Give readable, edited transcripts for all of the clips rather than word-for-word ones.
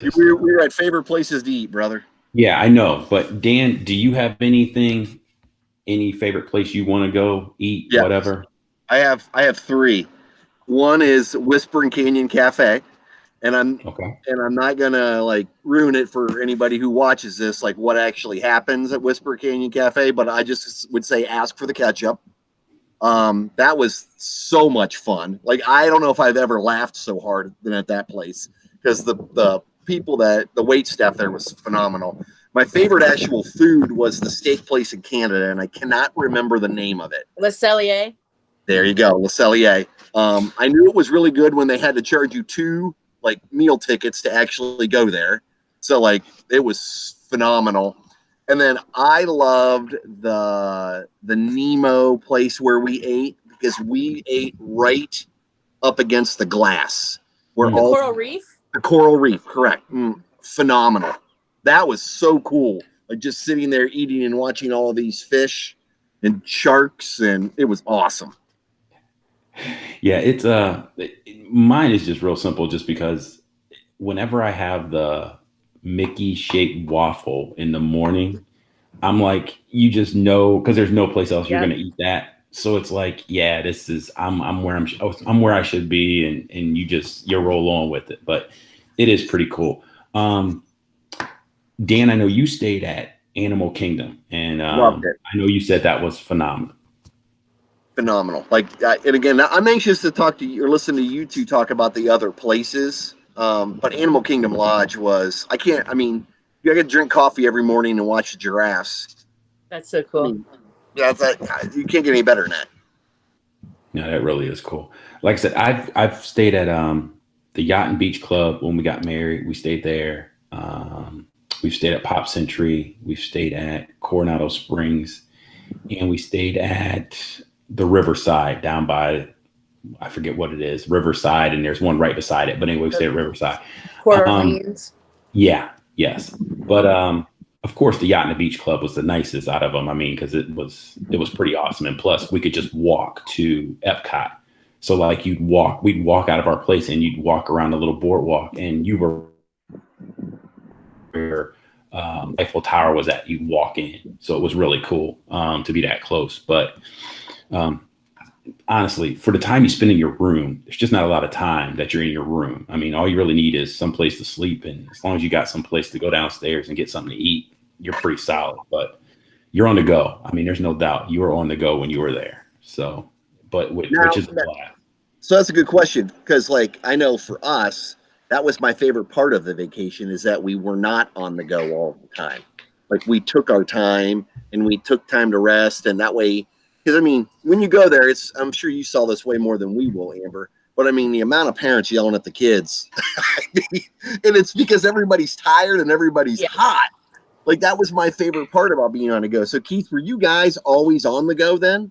We were at favorite places to eat, brother. Yeah, I know. But Dan, do you have anything, any favorite place you want to go eat, Yeah, whatever? I have three. One is Whispering Canyon Cafe, and Okay. I'm not gonna like ruin it for anybody who watches this, like what actually happens at Whisper Canyon Cafe. But I just would say ask for the ketchup. That was so much fun. Like I don't know if I've ever laughed so hard than at that place because the people that the wait staff there was phenomenal. My favorite actual food was the steak place in Canada, and I cannot remember the name of it. Le Cellier. There you go, Le Cellier. I knew it was really good when they had to charge you two like meal tickets to actually go there. So like it was phenomenal. And then I loved the Nemo place where we ate because we ate right up against the glass where Mm. The all Coral Reef. the coral reef, correct. Phenomenal. That was so cool. Like just sitting there eating and watching all these fish and sharks, and it was awesome. Yeah, mine is just real simple just because whenever I have the Mickey shaped waffle in the morning, I'm like, you just know because there's no place else you're Yep. gonna eat that. So it's like, yeah, this is I'm where I should be, and you roll on with it. But it is pretty cool. Um, Dan, I know you stayed at Animal Kingdom, and Loved it. I know you said that was phenomenal. Phenomenal. Like, and again, I'm anxious to talk to you or listen to you two talk about the other places. But Animal Kingdom Lodge was, I can't, I mean, you got to drink coffee every morning and watch the giraffes. That's so I cool. mean, yeah, you can't get any better than that. Yeah, that really is cool. Like I said, I've stayed at the Yacht and Beach Club when we got married. We stayed there. We've stayed at Pop Century. We've stayed at Coronado Springs, and we stayed at the Riverside down by, I forget what it is, Riverside, and there's one right beside it. But anyway, we stayed at Riverside. Port Um, Orleans. yeah, yes, but of course, the Yacht and the Beach Club was the nicest out of them. I mean, because it was pretty awesome, and plus we could just walk to Epcot. So like we'd walk out of our place and you'd walk around a little boardwalk, and you were where Eiffel Tower was at. You'd walk in, so it was really cool to be that close. But um, honestly, for the time you spend in your room, there's just not a lot of time that you're in your room. I mean, all you really need is some place to sleep, and as long as you got some place to go downstairs and get something to eat, you're pretty solid. But you're on the go. I mean, there's no doubt you were on the go when you were there. So, but Now, which is a blast. so that's a good question because, like, I know for us, that was my favorite part of the vacation is that we were not on the go all the time. Like, we took our time and we took time to rest, and that way, because I mean, when you go there, I'm sure you saw this way more than we will, Amber. But I mean, the amount of parents yelling at the kids, and it's because everybody's tired and everybody's Yeah. hot. Like that was my favorite part about being on the go. So, Keith, were you guys always on the go then?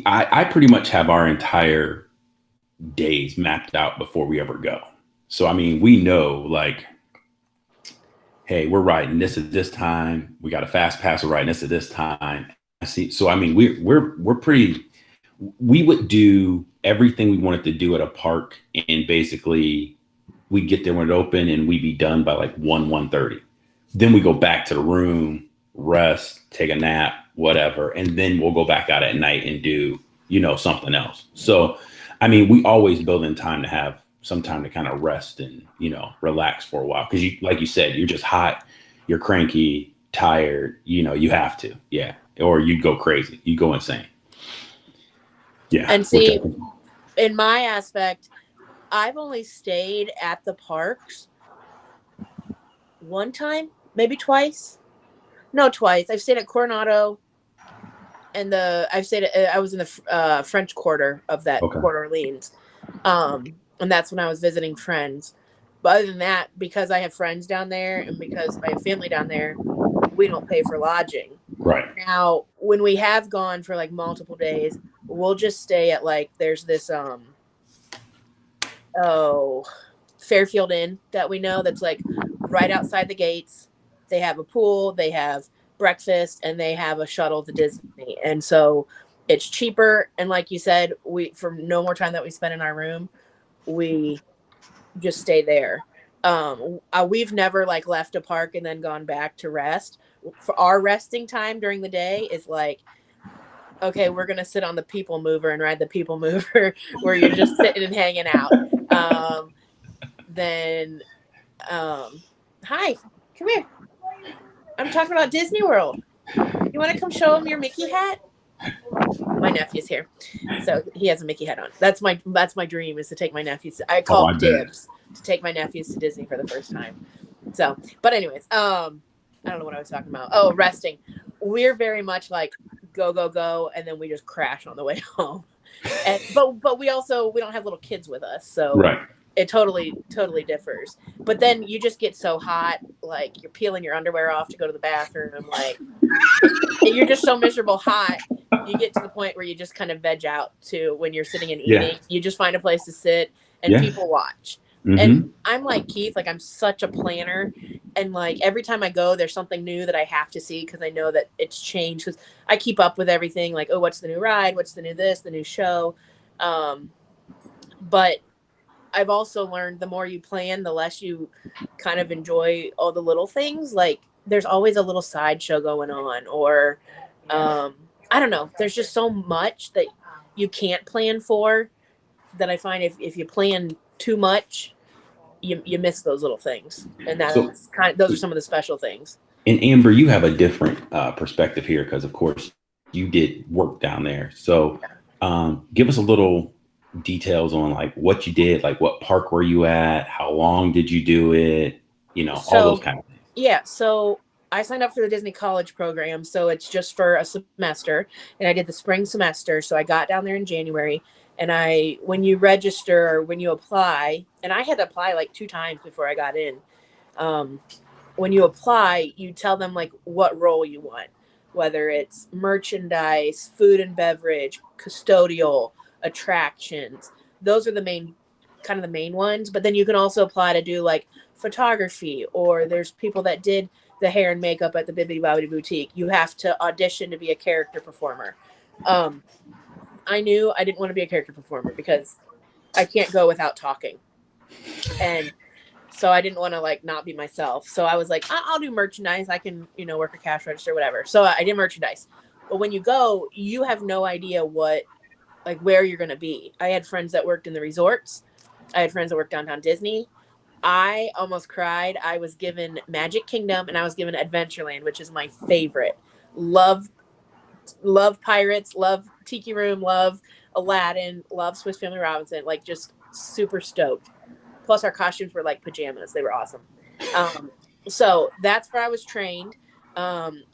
I pretty much have our entire days mapped out before we ever go. So I mean, we know like, hey, we're riding this at this time. We got a fast pass. We're riding this at this time. I see. So I mean, we're pretty. We would do everything we wanted to do at a park, and basically we'd get there when it opened, and we'd be done by like 1:30. Then we go back to the room, rest, take a nap, whatever, and then we'll go back out at night and do something else. So I mean, we always build in time to have some time to kind of rest and relax for a while because like you said, you're just hot, you're cranky, tired. You have to, yeah, or you'd go crazy, you go insane. Yeah, And see, in my aspect, I've only stayed at the parks one time, maybe twice. No, twice. I've stayed at Coronado, and I was in the French Quarter of that Okay. Port Orleans, and that's when I was visiting friends. But other than that, because I have friends down there and because I have family down there, we don't pay for lodging. Right. Now, when we have gone for like multiple days, we'll just stay at like there's this Fairfield Inn that we know that's like right outside the gates. They have a pool, they have breakfast, and they have a shuttle to Disney. And so it's cheaper. And like you said, for no more time that we spend in our room, we just stay there. We've never like left a park and then gone back to rest. For our resting time during the day is like, okay, we're gonna sit on the people mover and ride the people mover where you're just sitting and hanging out. Then hi, come here. I'm talking about Disney World. You want to come show him your Mickey hat? My nephew's here, so he has a Mickey hat on. That's my dream, is to take my nephews. I call dibs to take my nephews to Disney for the first time. So, but anyways, I don't know what I was talking about. Oh, resting. We're very much like go go go, and then we just crash on the way home. And but we don't have little kids with us, so Right. It totally differs. But then you just get so hot, like you're peeling your underwear off to go to the bathroom, like you're just so miserable hot. You get to the point where you just kind of veg out to when you're sitting and eating. Yeah. You just find a place to sit and people watch. Mm-hmm. And I'm like Keith, like I'm such a planner, and like every time I go, there's something new that I have to see because I know that it's changed. Because I keep up with everything, like, oh, what's the new ride? What's the new this? The new show? But I've also learned the more you plan, the less you kind of enjoy all the little things. Like there's always a little sideshow going on, or I don't know. There's just so much that you can't plan for that I find if you plan too much, you miss those little things. And that's those are some of the special things. And Amber, you have a different perspective here because, of course, you did work down there. So give us a little details on like what you did, like what park were you at, how long did you do it, all those kind of things. Yeah, so I signed up for the Disney College program, so it's just for a semester, and I did the spring semester. So I got down there in January, and when you register or when you apply, and I had to apply like 2 times before I got in. When you apply, you tell them like what role you want, whether it's merchandise, food and beverage, custodial, attractions. Those are the main ones. But then you can also apply to do like photography, or there's people that did the hair and makeup at the Bibbidi Bobbidi Boutique. You have to audition to be a character performer. I knew I didn't want to be a character performer because I can't go without talking. And so I didn't want to like not be myself. So I was like, I'll do merchandise. I can, work a cash register, whatever. So I did merchandise. But when you go, you have no idea where you're going to be. I had friends that worked in the resorts. I had friends that worked downtown Disney. I almost cried. I was given Magic Kingdom and I was given Adventureland, which is my favorite. Love Pirates, love Tiki Room, love Aladdin, love Swiss Family Robinson, like just super stoked. Plus our costumes were like pajamas. They were awesome. So that's where I was trained.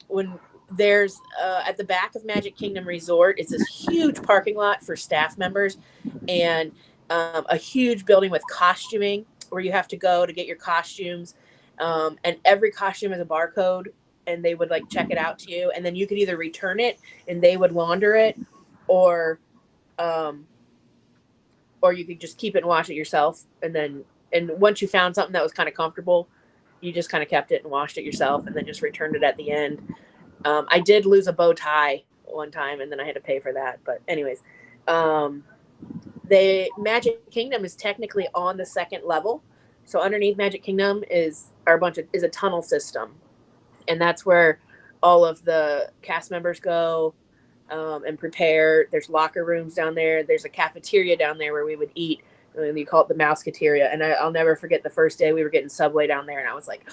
When there's at the back of Magic Kingdom Resort, it's this huge parking lot for staff members and a huge building with costuming where you have to go to get your costumes. And every costume has a barcode and they would like check it out to you. And then you could either return it and they would launder it, or you could just keep it and wash it yourself. And once you found something that was kind of comfortable, you just kind of kept it and washed it yourself and then just returned it at the end. I did lose a bow tie one time and then I had to pay for that. But anyways, the Magic Kingdom is technically on the 2nd level. So underneath Magic Kingdom is a tunnel system. And that's where all of the cast members go and prepare. There's locker rooms down there. There's a cafeteria down there where we would eat. And you call it the Mouseketeria. And I'll never forget the first day we were getting Subway down there. And I was like,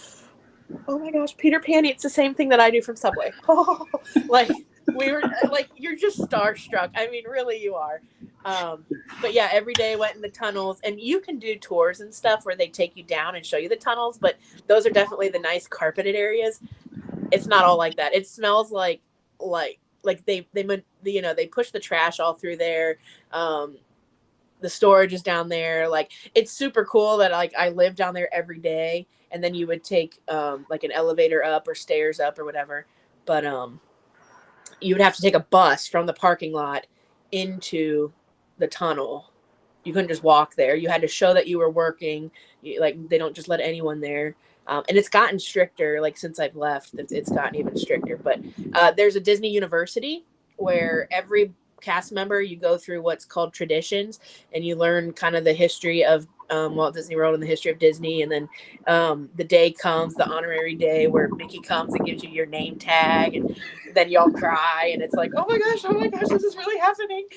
oh my gosh, Peter Pan eats the same thing that I do from Subway. Oh, like we were like, you're just starstruck. I mean, really you are. But yeah, every day I went in the tunnels, and you can do tours and stuff where they take you down and show you the tunnels, but those are definitely the nice carpeted areas. It's not all like that. It smells like they push the trash all through there. The storage is down there. Like it's super cool that like I live down there every day, and then you would take like an elevator up or stairs up or whatever. But you would have to take a bus from the parking lot into the tunnel. You couldn't just walk there. You had to show that you were working. They don't just let anyone there. And it's gotten stricter. Like since I've left, it's gotten even stricter. But there's a Disney University where every cast member, you go through what's called traditions, and you learn kind of the history of Walt Disney World in the history of Disney. And then the day comes, the honorary day where Mickey comes and gives you your name tag, and then y'all cry, and it's like, oh my gosh, this is really happening.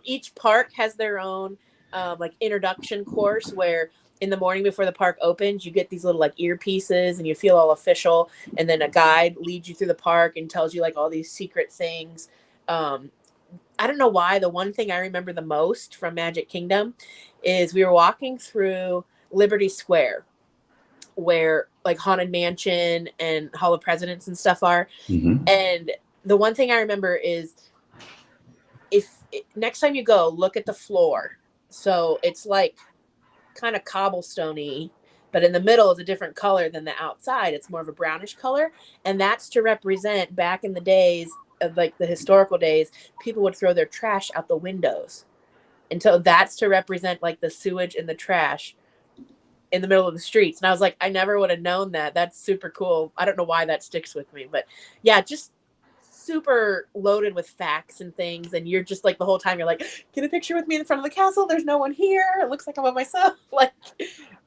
Each park has their own like introduction course where in the morning before the park opens, you get these little like earpieces and you feel all official. And then a guide leads you through the park and tells you like all these secret things. I don't know why. The one thing I remember the most from Magic Kingdom is we were walking through Liberty Square, where like Haunted Mansion and Hall of Presidents and stuff are. Mm-hmm. And the one thing I remember is next time you go, look at the floor. So it's like kind of cobblestone-y, but in the middle is a different color than the outside. It's more of a brownish color. And that's to represent back in the days of like the historical days, people would throw their trash out the windows. And so that's to represent like the sewage and the trash in the middle of the streets. And I was like, I never would have known that. That's super cool. I don't know why that sticks with me, but yeah, just super loaded with facts and things. And you're just like the whole time you're like, get a picture with me in front of the castle. There's no one here. It looks like I'm by myself. Like,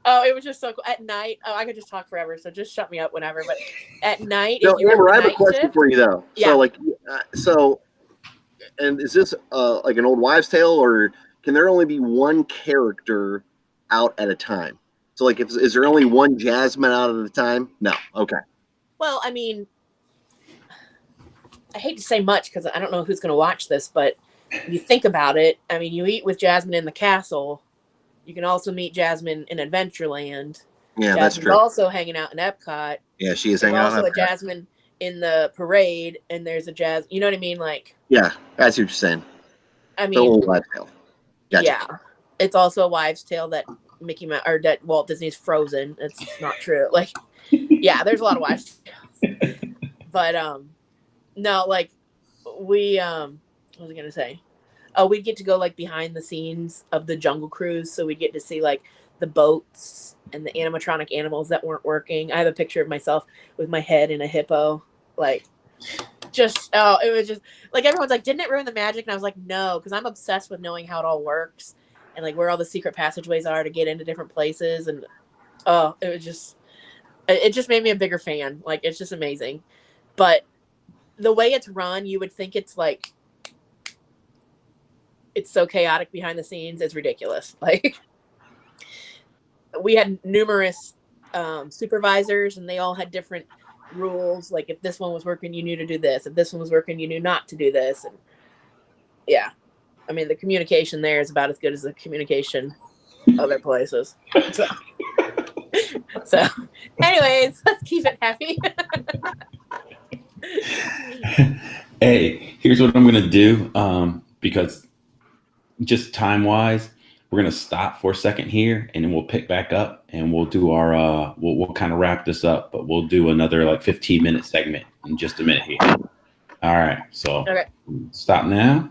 oh, it was just so cool. At night, I could just talk forever. So just shut me up whenever. But at night, No, if you Amber, work I have the a question shift, for you though. Yeah. So like, and is this like an old wives' tale, or can there only be one character out at a time? So like, is there only one Jasmine out at a time? No. Okay. Well, I mean, I hate to say much because I don't know who's going to watch this, but you think about it. I mean, you eat with Jasmine in the castle. You can also meet Jasmine in Adventureland. Yeah, Jasmine's that's true. also hanging out in Epcot. Yeah, she is There's hanging out. also in a Epcot. Jasmine in the parade, and there's a you know what I mean? Like, Yeah, that's what you're saying. I The mean, old wives' tale. Gotcha. yeah, it's also a wives' tale that that Walt Disney's frozen. It's not true. Like, yeah, there's a lot of wives' tales. But no, like we what was I gonna say? Oh, we'd get to go like behind the scenes of the Jungle Cruise, so we'd get to see like the boats and the animatronic animals that weren't working. I have a picture of myself with my head in a hippo, like just it was just like everyone's like, didn't it ruin the magic? And I was like, no, because I'm obsessed with knowing how it all works and like where all the secret passageways are to get into different places. And it just made me a bigger fan. Like, it's just amazing. But the way it's run, you would think it's like it's so chaotic behind the scenes. It's ridiculous. Like, we had numerous supervisors, and they all had different rules. Like, if this one was working, you knew to do this. If this one was working, you knew not to do this. And yeah, I mean, the communication there is about as good as the communication other places. So anyways, let's keep it happy. Hey, here's what I'm going to do, because just time-wise, we're going to stop for a second here, and then we'll pick back up, and we'll do our, we'll kind of wrap this up, but we'll do another like 15-minute segment in just a minute here. All right, so Okay. Stop now.